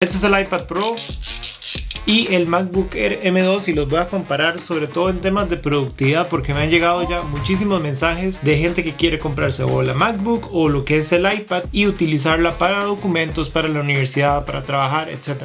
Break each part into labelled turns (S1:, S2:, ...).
S1: Este es el iPad Pro y el MacBook Air M2 y los voy a comparar sobre todo en temas de productividad porque me han llegado ya muchísimos mensajes de gente que quiere comprarse o la MacBook o lo que es el iPad y utilizarla para documentos, para la universidad, para trabajar, etc.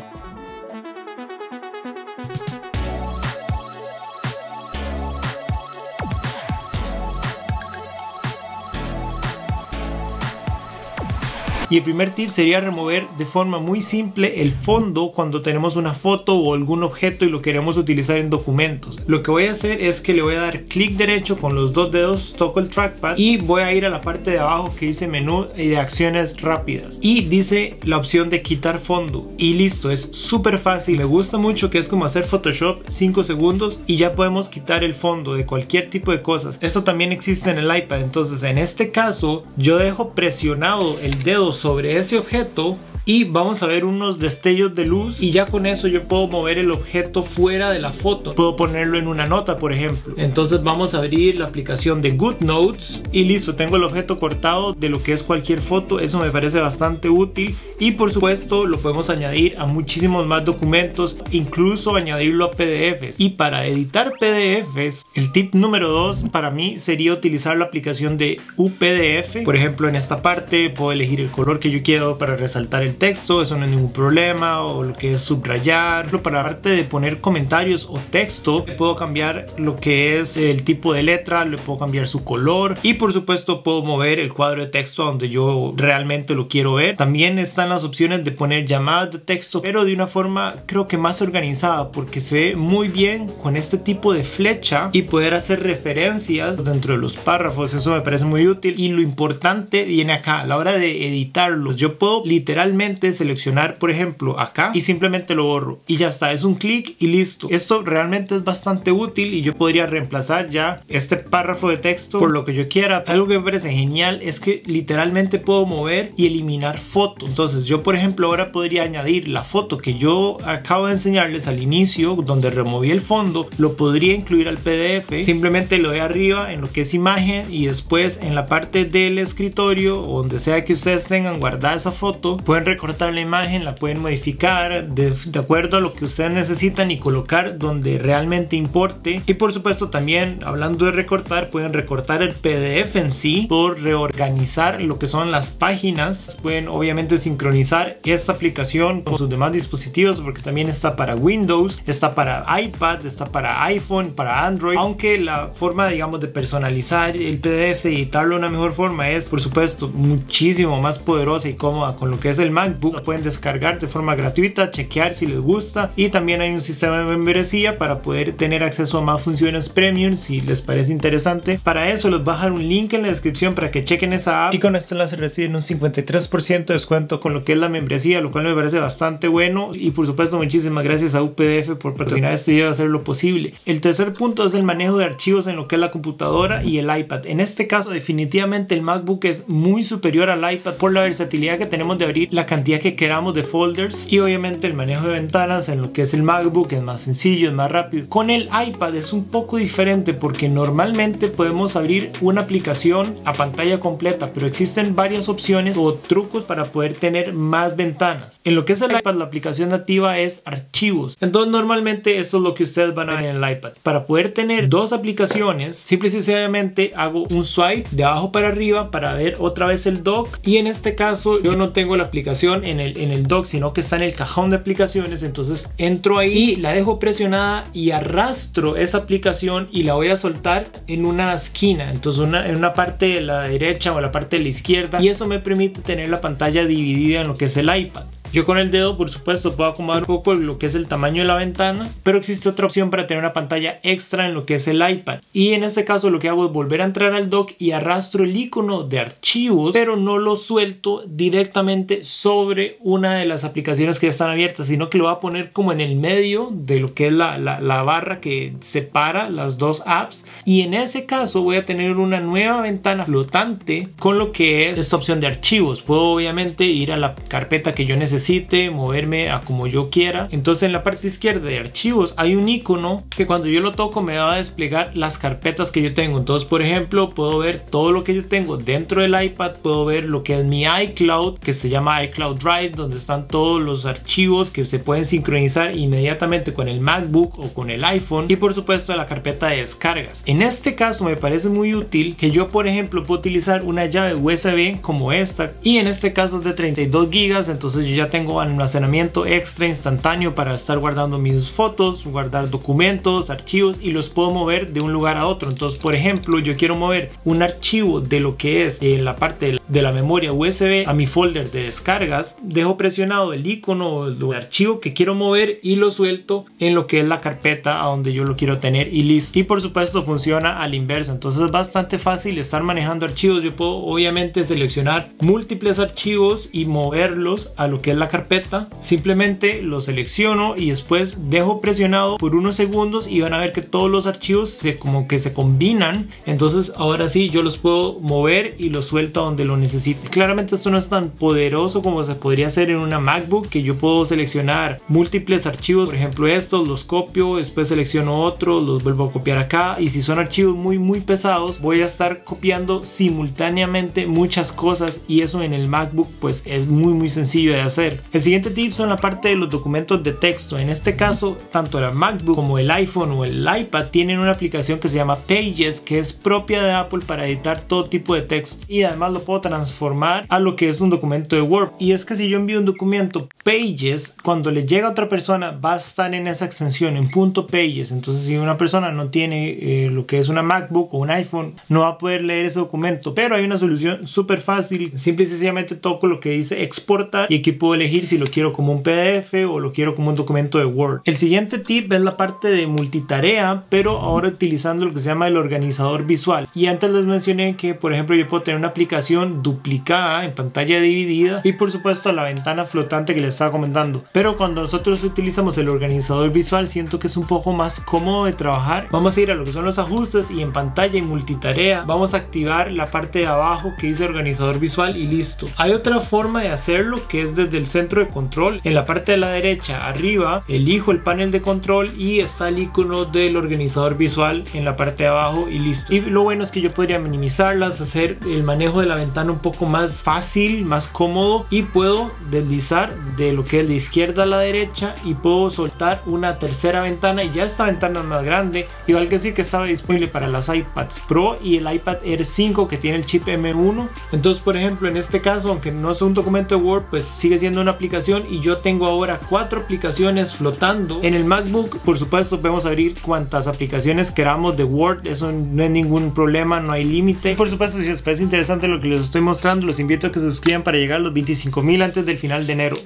S1: Y el primer tip sería remover de forma muy simple el fondo cuando tenemos una foto o algún objeto y lo queremos utilizar en documentos. Lo que voy a hacer es que le voy a dar clic derecho con los dos dedos, toco el trackpad y voy a ir a la parte de abajo que dice menú de acciones rápidas y dice la opción de quitar fondo y listo, es súper fácil. Me gusta mucho que es como hacer Photoshop 5 segundos y ya podemos quitar el fondo de cualquier tipo de cosas. Esto también existe en el iPad, entonces en este caso yo dejo presionado el dedo sobre ese objeto y vamos a ver unos destellos de luz y ya con eso yo puedo mover el objeto fuera de la foto. Puedo ponerlo en una nota, por ejemplo. Entonces vamos a abrir la aplicación de GoodNotes y listo, tengo el objeto cortado de lo que es cualquier foto. Eso me parece bastante útil y por supuesto lo podemos añadir a muchísimos más documentos, incluso añadirlo a PDFs. Y para editar PDFs, el tip número 2 para mí sería utilizar la aplicación de UPDF. Por ejemplo, en esta parte puedo elegir el color que yo quiero para resaltar el texto, eso no es ningún problema, o lo que es subrayar. Para la parte de poner comentarios o texto, puedo cambiar lo que es el tipo de letra, le puedo cambiar su color y por supuesto puedo mover el cuadro de texto a donde yo realmente lo quiero ver. También están las opciones de poner llamadas de texto, pero de una forma creo que más organizada porque se ve muy bien con este tipo de flecha y poder hacer referencias dentro de los párrafos. Eso me parece muy útil y lo importante viene acá a la hora de editarlos. Yo puedo literalmente seleccionar, por ejemplo, acá y simplemente lo borro y ya está, es un clic y listo. Esto realmente es bastante útil y yo podría reemplazar ya este párrafo de texto por lo que yo quiera. Algo que me parece genial es que literalmente puedo mover y eliminar fotos. Entonces yo, por ejemplo, ahora podría añadir la foto que yo acabo de enseñarles al inicio, donde removí el fondo, lo podría incluir al PDF. Simplemente lo doy arriba en lo que es imagen y después en la parte del escritorio o donde sea que ustedes tengan guardada esa foto, pueden recortar la imagen, la pueden modificar de acuerdo a lo que ustedes necesitan y colocar donde realmente importe. Y por supuesto también, hablando de recortar, pueden recortar el PDF en sí por reorganizar lo que son las páginas. Pueden obviamente sincronizar esta aplicación con sus demás dispositivos porque también está para Windows, está para iPad, está para iPhone, para Android. Aunque la forma, digamos, de personalizar el PDF y editarlo de una mejor forma es por supuesto muchísimo más poderosa y cómoda con lo que es el MacBook. Lo pueden descargar de forma gratuita, chequear si les gusta y también hay un sistema de membresía para poder tener acceso a más funciones premium si les parece interesante. Para eso les voy a dejar un link en la descripción para que chequen esa app y con esto enlace reciben un 53% de descuento con lo que es la membresía, lo cual me parece bastante bueno y por supuesto muchísimas gracias a UPDF por patrocinar este video y hacer lo posible. El tercer punto es el manejo de archivos en lo que es la computadora y el iPad. En este caso definitivamente el MacBook es muy superior al iPad por la versatilidad que tenemos de abrir la cantidad que queramos de folders y obviamente el manejo de ventanas en lo que es el MacBook es más sencillo, es más rápido. Con el iPad es un poco diferente porque normalmente podemos abrir una aplicación a pantalla completa, pero existen varias opciones o trucos para poder tener más ventanas. En lo que es el iPad la aplicación nativa es archivos, entonces normalmente esto es lo que ustedes van a ver en el iPad. Para poder tener dos aplicaciones, simple y sencillamente hago un swipe de abajo para arriba para ver otra vez el dock y en este caso yo no tengo la aplicación en el dock, sino que está en el cajón de aplicaciones. Entonces entro ahí, la dejo presionada y arrastro esa aplicación y la voy a soltar en una esquina, entonces en una parte de la derecha o la parte de la izquierda, y eso me permite tener la pantalla dividida en lo que es el iPad. Yo con el dedo por supuesto puedo acomodar un poco lo que es el tamaño de la ventana, pero existe otra opción para tener una pantalla extra en lo que es el iPad. Y en este caso lo que hago es volver a entrar al dock y arrastro el icono de archivos, pero no lo suelto directamente sobre una de las aplicaciones que ya están abiertas, sino que lo voy a poner como en el medio de lo que es la barra que separa las dos apps. Y en ese caso voy a tener una nueva ventana flotante con lo que es esta opción de archivos. Puedo obviamente ir a la carpeta que yo necesito necesite, moverme a como yo quiera. Entonces en la parte izquierda de archivos hay un icono que cuando yo lo toco me va a desplegar las carpetas que yo tengo. Entonces, por ejemplo, puedo ver todo lo que yo tengo dentro del iPad, puedo ver lo que es mi iCloud, que se llama iCloud Drive, donde están todos los archivos que se pueden sincronizar inmediatamente con el MacBook o con el iPhone, y por supuesto la carpeta de descargas. En este caso me parece muy útil que yo, por ejemplo, puedo utilizar una llave USB como esta, y en este caso es de 32 GB, entonces yo ya tengo almacenamiento extra instantáneo para estar guardando mis fotos, guardar documentos, archivos, y los puedo mover de un lugar a otro. Entonces, por ejemplo, yo quiero mover un archivo de lo que es en la parte de la memoria USB a mi folder de descargas, dejo presionado el icono del archivo que quiero mover y lo suelto en lo que es la carpeta a donde yo lo quiero tener y listo. Y por supuesto funciona a la inversa, entonces es bastante fácil estar manejando archivos. Yo puedo obviamente seleccionar múltiples archivos y moverlos a lo que es la carpeta. Simplemente lo selecciono y después dejo presionado por unos segundos y van a ver que todos los archivos como que se combinan. Entonces ahora sí yo los puedo mover y los suelto a donde lo necesite. Claramente esto no es tan poderoso como se podría hacer en una MacBook, que yo puedo seleccionar múltiples archivos, por ejemplo estos los copio, después selecciono otros, los vuelvo a copiar acá, y si son archivos muy pesados voy a estar copiando simultáneamente muchas cosas, y eso en el MacBook pues es muy sencillo de hacer. El siguiente tip son la parte de los documentos de texto. En este caso tanto la MacBook como el iPhone o el iPad tienen una aplicación que se llama Pages, que es propia de Apple para editar todo tipo de texto, y además lo puedo transformar a lo que es un documento de Word. Y es que si yo envío un documento Pages, cuando le llega a otra persona va a estar en esa extensión en .pages. Entonces si una persona no tiene lo que es una MacBook o un iPhone, no va a poder leer ese documento, pero hay una solución súper fácil. Simple y sencillamente toco lo que dice exportar y aquí puedo elegir si lo quiero como un PDF o lo quiero como un documento de Word. El siguiente tip es la parte de multitarea, pero ahora utilizando lo que se llama el organizador visual. Y antes les mencioné que por ejemplo yo puedo tener una aplicación duplicada en pantalla dividida y por supuesto la ventana flotante que les estaba comentando, pero cuando nosotros utilizamos el organizador visual siento que es un poco más cómodo de trabajar. Vamos a ir a lo que son los ajustes y en pantalla y multitarea vamos a activar la parte de abajo que dice organizador visual y listo. Hay otra forma de hacerlo que es desde el centro de control. En la parte de la derecha arriba elijo el panel de control y está el icono del organizador visual en la parte de abajo y listo. Y lo bueno es que yo podría minimizarlas, hacer el manejo de la ventana un poco más fácil, más cómodo, y puedo deslizar de lo que es de izquierda a la derecha y puedo soltar una tercera ventana, y ya esta ventana es más grande. Igual que decir que estaba disponible para las iPads Pro y el iPad Air 5 que tiene el chip M1. Entonces por ejemplo en este caso, aunque no es un documento de Word, pues sigue siendo una aplicación y yo tengo ahora 4 aplicaciones flotando en el MacBook. Por supuesto podemos abrir cuantas aplicaciones queramos de Word, eso no es ningún problema, no hay límite. Y por supuesto si les parece interesante lo que les estoy mostrando, los invito a que se suscriban para llegar a los 25,000 antes del final de enero.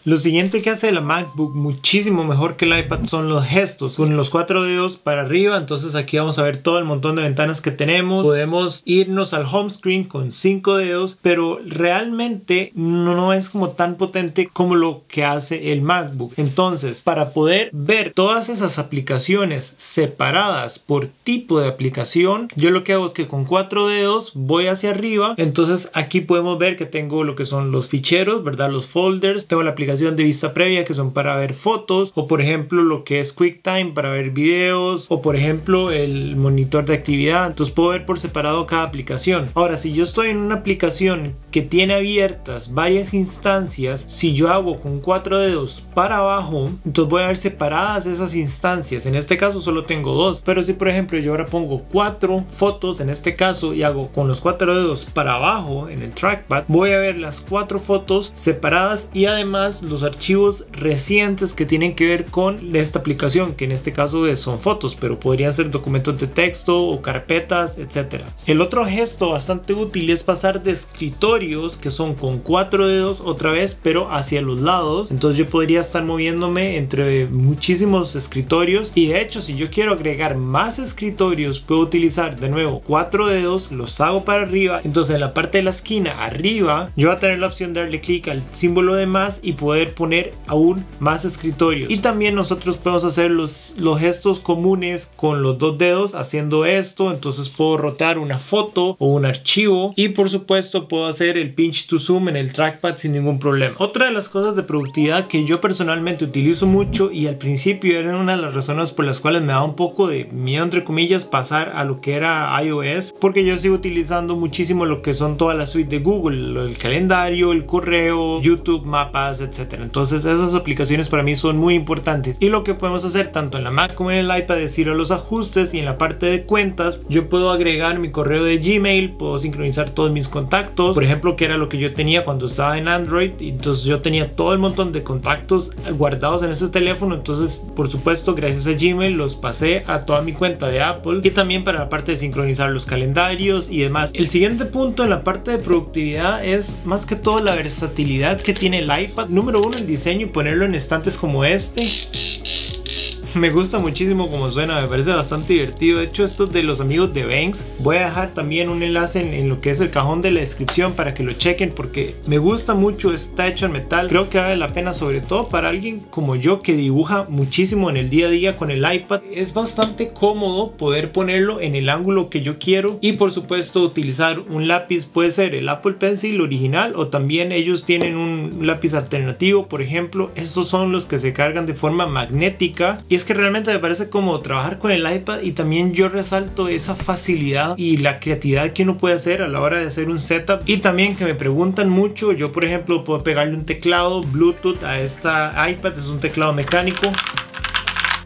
S1: Lo siguiente que hace la MacBook muchísimo mejor que el iPad son los gestos. Con los 4 dedos para arriba, entonces aquí vamos a ver todo el montón de ventanas que tenemos. Podemos irnos al home screen con 5 dedos, pero realmente no es como tan potente como lo que hace el MacBook. Entonces, para poder ver todas esas aplicaciones separadas por tipo de aplicación, yo lo que hago es que con 4 dedos voy hacia arriba. Entonces aquí podemos ver que tengo lo que son los ficheros, ¿verdad? Los folders. Tengo la aplicación de vista previa que son para ver fotos, o por ejemplo lo que es QuickTime para ver videos, o por ejemplo el monitor de actividad. Entonces puedo ver por separado cada aplicación. Ahora si yo estoy en una aplicación que tiene abiertas varias instancias, si yo hago con 4 dedos para abajo, entonces voy a ver separadas esas instancias. En este caso solo tengo 2, pero si por ejemplo yo ahora pongo 4 fotos en este caso y hago con los 4 dedos para abajo en el trackpad, voy a ver las 4 fotos separadas y además los archivos recientes que tienen que ver con esta aplicación, que en este caso son fotos, pero podrían ser documentos de texto o carpetas, etcétera. El otro gesto bastante útil es pasar de escritorios, que son con 4 dedos otra vez, pero hacia los lados. Entonces yo podría estar moviéndome entre muchísimos escritorios, y de hecho si yo quiero agregar más escritorios puedo utilizar de nuevo 4 dedos, los hago para arriba. Entonces en la parte de la esquina arriba yo voy a tener la opción de darle clic al símbolo de más y poder poder poner aún más escritorios. Y también nosotros podemos hacer los gestos comunes con los dos dedos haciendo esto. Entonces puedo rotar una foto o un archivo, y por supuesto puedo hacer el pinch to zoom en el trackpad sin ningún problema. Otra de las cosas de productividad que yo personalmente utilizo mucho, y al principio era una de las razones por las cuales me daba un poco de miedo, entre comillas, pasar a lo que era iOS, porque yo sigo utilizando muchísimo lo que son toda la suite de Google, el calendario, el correo, YouTube, mapas, etc. Entonces esas aplicaciones para mí son muy importantes, y lo que podemos hacer tanto en la Mac como en el iPad es ir a los ajustes, y en la parte de cuentas yo puedo agregar mi correo de Gmail, puedo sincronizar todos mis contactos, por ejemplo, que era lo que yo tenía cuando estaba en Android. Entonces yo tenía todo el montón de contactos guardados en ese teléfono. Entonces, por supuesto, gracias a Gmail los pasé a toda mi cuenta de Apple, y también para la parte de sincronizar los calendarios y demás. El siguiente punto en la parte de productividad es más que todo la versatilidad que tiene el iPad. Número uno, el diseño, y ponerlo en estantes como este. Me gusta muchísimo como suena, me parece bastante divertido. De hecho, esto es de los amigos de Banks. Voy a dejar también un enlace en lo que es el cajón de la descripción para que lo chequen, porque me gusta mucho. Está hecho en metal, creo que vale la pena, sobre todo para alguien como yo que dibuja muchísimo en el día a día con el iPad. Es bastante cómodo poder ponerlo en el ángulo que yo quiero, y por supuesto utilizar un lápiz, puede ser el Apple Pencil original, o también ellos tienen un lápiz alternativo. Por ejemplo, estos son los que se cargan de forma magnética, y es que realmente me parece como trabajar con el iPad. Y también yo resalto esa facilidad y la creatividad que uno puede hacer a la hora de hacer un setup. Y también que me preguntan mucho, yo por ejemplo puedo pegarle un teclado Bluetooth a esta iPad, es un teclado mecánico.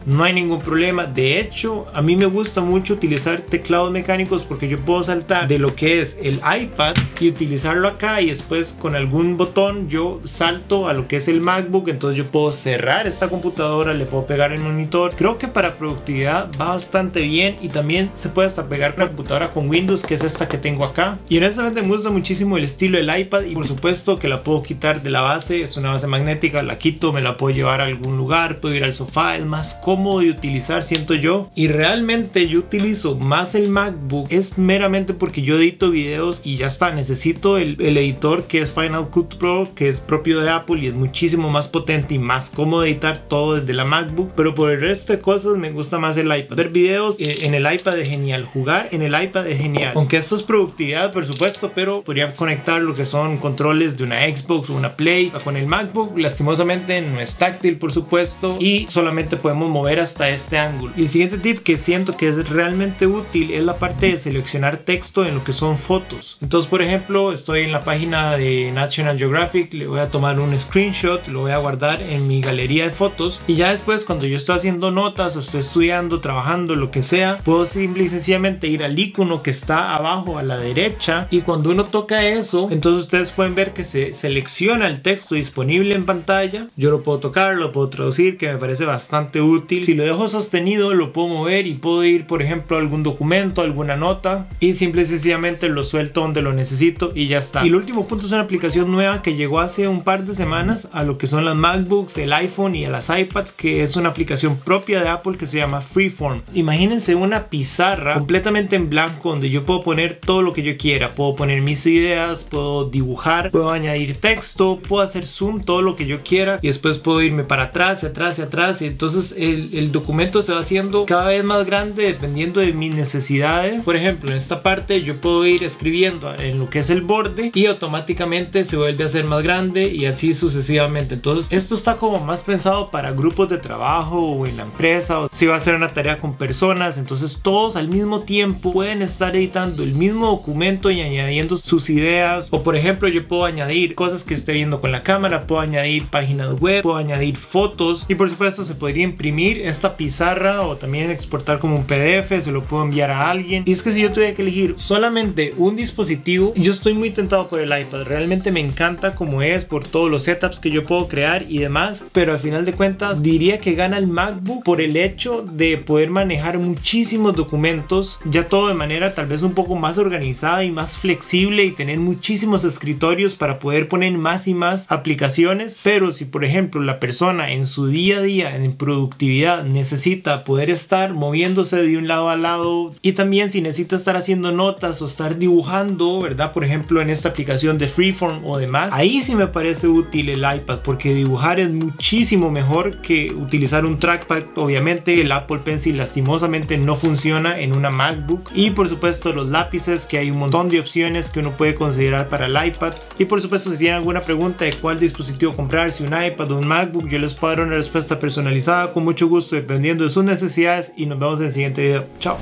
S1: No hay ningún problema. De hecho, a mí me gusta mucho utilizar teclados mecánicos porque yo puedo saltar de lo que es el iPad y utilizarlo acá, y después con algún botón yo salto a lo que es el MacBook. Entonces yo puedo cerrar esta computadora, le puedo pegar el monitor. Creo que para productividad va bastante bien, y también se puede hasta pegar una computadora con Windows, que es esta que tengo acá. Y honestamente me gusta muchísimo el estilo del iPad, y por supuesto que la puedo quitar de la base. Es una base magnética, la quito, me la puedo llevar a algún lugar, puedo ir al sofá, es más cómodo de utilizar, siento yo. Y realmente yo utilizo más el MacBook es meramente porque yo edito videos y ya está. Necesito el editor que es Final Cut Pro, que es propio de Apple, y es muchísimo más potente y más cómodo editar todo desde la MacBook. Pero por el resto de cosas me gusta más el iPad. Ver videos en el iPad es genial, jugar en el iPad es genial, aunque esto es productividad por supuesto, pero podría conectar lo que son controles de una Xbox o una Play con el MacBook. Lastimosamente no es táctil por supuesto, y solamente podemos mover hasta este ángulo. Y el siguiente tip que siento que es realmente útil es la parte de seleccionar texto en lo que son fotos. Entonces, por ejemplo, estoy en la página de National Geographic, le voy a tomar un screenshot, lo voy a guardar en mi galería de fotos, y ya después cuando yo estoy haciendo notas o estoy estudiando, trabajando, lo que sea, puedo simple y sencillamente ir al icono que está abajo a la derecha, y cuando uno toca eso, entonces ustedes pueden ver que se selecciona el texto disponible en pantalla. Yo lo puedo tocar, lo puedo traducir, que me parece bastante útil. Si lo dejo sostenido lo puedo mover, y puedo ir por ejemplo a algún documento, alguna nota, y simple y sencillamente lo suelto donde lo necesito y ya está. Y el último punto es una aplicación nueva que llegó hace un par de semanas a lo que son las MacBooks, el iPhone y a las iPads, que es una aplicación propia de Apple que se llama Freeform. Imagínense una pizarra completamente en blanco donde yo puedo poner todo lo que yo quiera. Puedo poner mis ideas, puedo dibujar, puedo añadir texto, puedo hacer zoom, todo lo que yo quiera, y después puedo irme para atrás, atrás y atrás, y entonces el documento se va haciendo cada vez más grande dependiendo de mis necesidades. Por ejemplo, en esta parte yo puedo ir escribiendo en lo que es el borde, y automáticamente se vuelve a hacer más grande, y así sucesivamente. Entonces esto está como más pensado para grupos de trabajo o en la empresa, o si va a hacer una tarea con personas. Entonces todos al mismo tiempo pueden estar editando el mismo documento y añadiendo sus ideas. O por ejemplo, yo puedo añadir cosas que esté viendo con la cámara, puedo añadir páginas web, puedo añadir fotos, y por supuesto se podría imprimir esta pizarra o también exportar como un PDF, se lo puedo enviar a alguien. Y es que si yo tuviera que elegir solamente un dispositivo, yo estoy muy tentado por el iPad. Realmente me encanta como es, por todos los setups que yo puedo crear y demás, pero al final de cuentas diría que gana el MacBook por el hecho de poder manejar muchísimos documentos, ya todo de manera tal vez un poco más organizada y más flexible, y tener muchísimos escritorios para poder poner más y más aplicaciones. Pero si por ejemplo la persona en su día a día en productividad productividad necesita poder estar moviéndose de un lado a lado, y también si necesita estar haciendo notas o estar dibujando, ¿verdad? Por ejemplo, en esta aplicación de Freeform o demás, ahí sí me parece útil el iPad, porque dibujar es muchísimo mejor que utilizar un trackpad. Obviamente el Apple Pencil lastimosamente no funciona en una MacBook, y por supuesto los lápices, que hay un montón de opciones que uno puede considerar para el iPad. Y por supuesto, si tienen alguna pregunta de cuál dispositivo comprar, si un iPad o un MacBook, yo les puedo dar una respuesta personalizada con mucho gusto dependiendo de sus necesidades, y nos vemos en el siguiente video. Chao.